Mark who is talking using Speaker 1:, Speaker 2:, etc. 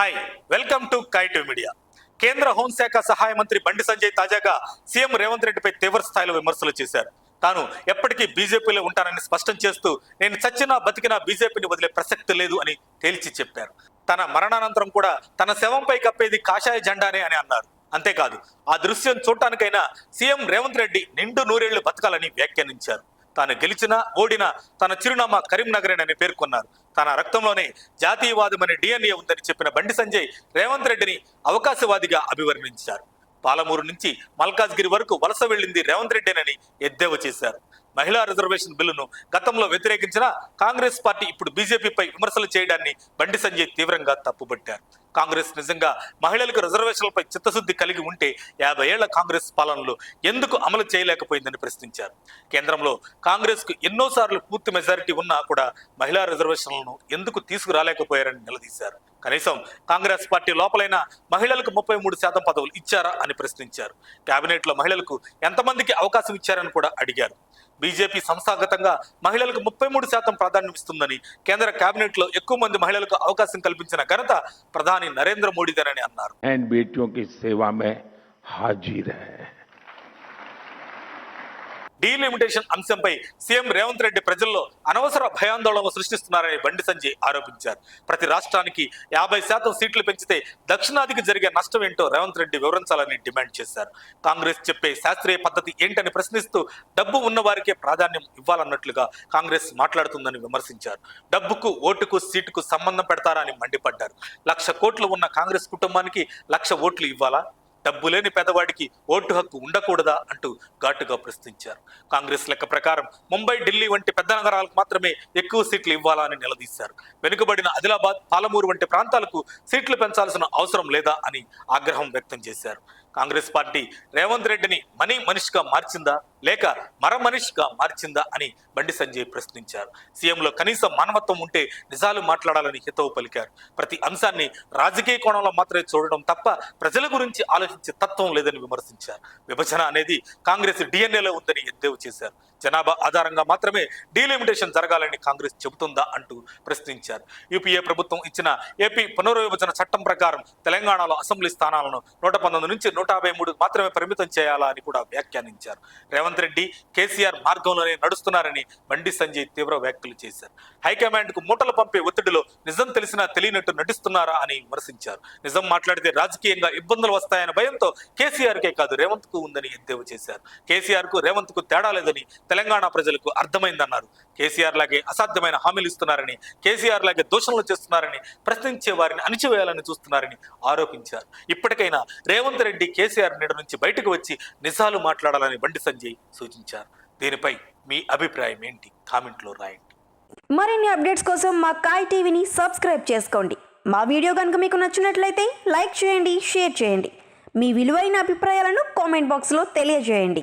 Speaker 1: Hi, welcome to kite media. కేంద్ర హోంశాఖ సహాయ మంత్రి బండి సంజయ్ తాజాగా సీఎం రేవంత్ రెడ్డిపై తీవ్ర స్థాయిలో విమర్శలు చేశారు. తాను ఎప్పటికీ బీజేపీలో ఉంటానని స్పష్టం చేస్తూ నేను చచ్చినా బతికినా బీజేపీని వదిలే ప్రసక్తి లేదు అని తేల్చి చెప్పారు. తన మరణానంతరం కూడా తన శవంపై కప్పేది కాషాయ జెండానే అని అన్నారు. అంతేకాదు, ఆ దృశ్యం చూడటానికైనా సీఎం రేవంత్ రెడ్డి నిండు నూరేళ్లు బతకాలని వ్యాఖ్యానించారు. తాను గెలిచినా ఓడినా తన చిరునామా కరీంనగరేనని పేర్కొన్నారు. తన రక్తంలోనే జాతీయవాదమనే డిఎన్ఏ ఉందని చెప్పిన బండి సంజయ్ రేవంత్ రెడ్డిని అవకాశవాదిగా అభివర్ణించారు. పాలమూరు నుంచి మల్కాజ్గిరి వరకు వలస వెళ్లింది రేవంత్ రెడ్డినని ఎద్దేవా చేశారు. మహిళా రిజర్వేషన్ బిల్లును గతంలో వ్యతిరేకించిన కాంగ్రెస్ పార్టీ ఇప్పుడు బీజేపీపై విమర్శలు చేయడాన్ని బండి సంజయ్ తీవ్రంగా తప్పుపట్టారు. కాంగ్రెస్ నిజంగా మహిళలకు రిజర్వేషన్లపై చిత్తశుద్ధి కలిగి ఉంటే 50 ఏళ్ల కాంగ్రెస్ పాలనలో ఎందుకు అమలు చేయలేకపోయిందని ప్రశ్నించారు. కేంద్రంలో కాంగ్రెస్ కు ఎన్నోసార్లు పూర్తి మెజారిటీ ఉన్నా కూడా మహిళా రిజర్వేషన్లను ఎందుకు తీసుకురాలేకపోయారని నిలదీశారు. కనీసం కాంగ్రెస్ పార్టీ లోపలైన మహిళలకు 33% పదవులు ఇచ్చారా అని ప్రశ్నించారు. కేబినెట్ లో మహిళలకు ఎంతమందికి అవకాశం ఇచ్చారని కూడా అడిగారు. బీజేపీ సంస్థాగతంగా మహిళలకు 33% ప్రాధాన్యం ఇస్తుందని, కేంద్ర కేబినెట్ లో ఎక్కువ మంది మహిళలకు అవకాశం కల్పించిన ఘనత ప్రధాని నరేంద్ర మోడీదేనని అన్నారు. డీలిమిటేషన్ అంశంపై సీఎం రేవంత్ రెడ్డి ప్రజల్లో అనవసర భయాందోళన సృష్టిస్తున్నారని బండి సంజయ్ ఆరోపించారు. ప్రతి రాష్ట్రానికి 50% సీట్లు పెంచితే దక్షిణాదికి జరిగే నష్టం ఏంటో రేవంత్ రెడ్డి వివరించాలని డిమాండ్ చేశారు. కాంగ్రెస్ చెప్పే శాస్త్రీయ పద్ధతి ఏంటని ప్రశ్నిస్తూ డబ్బు ఉన్న వారికే ప్రాధాన్యం ఇవ్వాలన్నట్లుగా కాంగ్రెస్ మాట్లాడుతుందని విమర్శించారు. డబ్బుకు, ఓటుకు, సీటుకు సంబంధం పెడతారా అని మండిపడ్డారు. 1,00,000 కోట్లు ఉన్న కాంగ్రెస్ కుటుంబానికి 1,00,000 ఓట్లు ఇవ్వాలా? డబ్బు లేని పేదవాడికి ఓటు హక్కు ఉండకూడదా అంటూ ఘాటుగా ప్రశ్నించారు. కాంగ్రెస్ లెక్క ప్రకారం ముంబై, ఢిల్లీ వంటి పెద్ద నగరాలకు మాత్రమే ఎక్కువ సీట్లు ఇవ్వాలా అని నిలదీశారు. వెనుకబడిన ఆదిలాబాద్, పాలమూరు వంటి ప్రాంతాలకు సీట్లు పెంచాల్సిన అవసరం లేదా అని ఆగ్రహం వ్యక్తం చేశారు. కాంగ్రెస్ పార్టీ రేవంత్ రెడ్డిని మనిషిగా మార్చిందా లేక మనిషిగా మార్చిందా అని బండి సంజయ్ ప్రశ్నించారు. సీఎంలో కనీసం మానవత్వం ఉంటే నిజాలు మాట్లాడాలని హితవు పలికారు. ప్రతి అంశాన్ని రాజకీయ కోణంలో మాత్రమే చూడడం తప్ప ప్రజల గురించి ఆలోచించే తత్వం లేదని విమర్శించారు. విభజన అనేది కాంగ్రెస్ డిఎన్ఏలో ఉందని ఎద్దేవా చేశారు. జనాభా ఆధారంగా మాత్రమే డీలిమిటేషన్ జరగాలని కాంగ్రెస్ చెబుతుందా అంటూ ప్రశ్నించారు. యూపీఏ ప్రభుత్వం ఇచ్చిన ఏపీ పునర్విభజన చట్టం ప్రకారం తెలంగాణలో అసెంబ్లీ స్థానాలను 119 నుంచి 153 మాత్రమే పరిమితం చేయాలా అని కూడా వ్యాఖ్యానించారు. రేవంత్ రెడ్డి, కేసీఆర్ మార్గంలోనే నడుస్తున్నారని బండి సంజయ్ తీవ్ర వ్యాఖ్యలు చేశారు. హైకమాండ్ కు మూటలు పంపే ఒత్తిడిలో నిజం తెలిసినా తెలియనట్టు నటిస్తున్నారా అని విమర్శించారు. నిజం మాట్లాడితే రాజకీయంగా ఇబ్బందులు వస్తాయన్న భయంతో కేసీఆర్ కే కాదు రేవంత్ కు ఉందని ఎద్దేవా చేశారు. కేసీఆర్ కు రేవంత్ కు తేడా లేదని తెలంగాణ ప్రజలకు అర్థమైందన్నారు. కేసీఆర్ లాగే అసాధ్యమైన హామీలు ఇస్తున్నారని, కేసీఆర్ లాగే దోషణలు చేస్తున్నారని, ప్రశ్నించే వారిని అణిచివేయాలని చూస్తున్నారని ఆరోపించారు. ఇప్పటికైనా రేవంత్ రెడ్డి కేసీఆర్ నీడ నుంచి బయటకు వచ్చి నిజాలు మాట్లాడాలని బండి సంజయ్ సూచించారు. దీనిపై మీ అభిప్రాయం ఏంటి? కామెంట్లో రాయండి.
Speaker 2: మరిన్ని అప్డేట్స్ కోసం మా కాయ్ టీవీని సబ్స్క్రైబ్ చేసుకోండి. మా వీడియో కనుక మీకు నచ్చినట్లయితే లైక్ చేయండి, షేర్ చేయండి. మీ విలువైన అభిప్రాయాలను కామెంట్ బాక్స్లో తెలియజేయండి.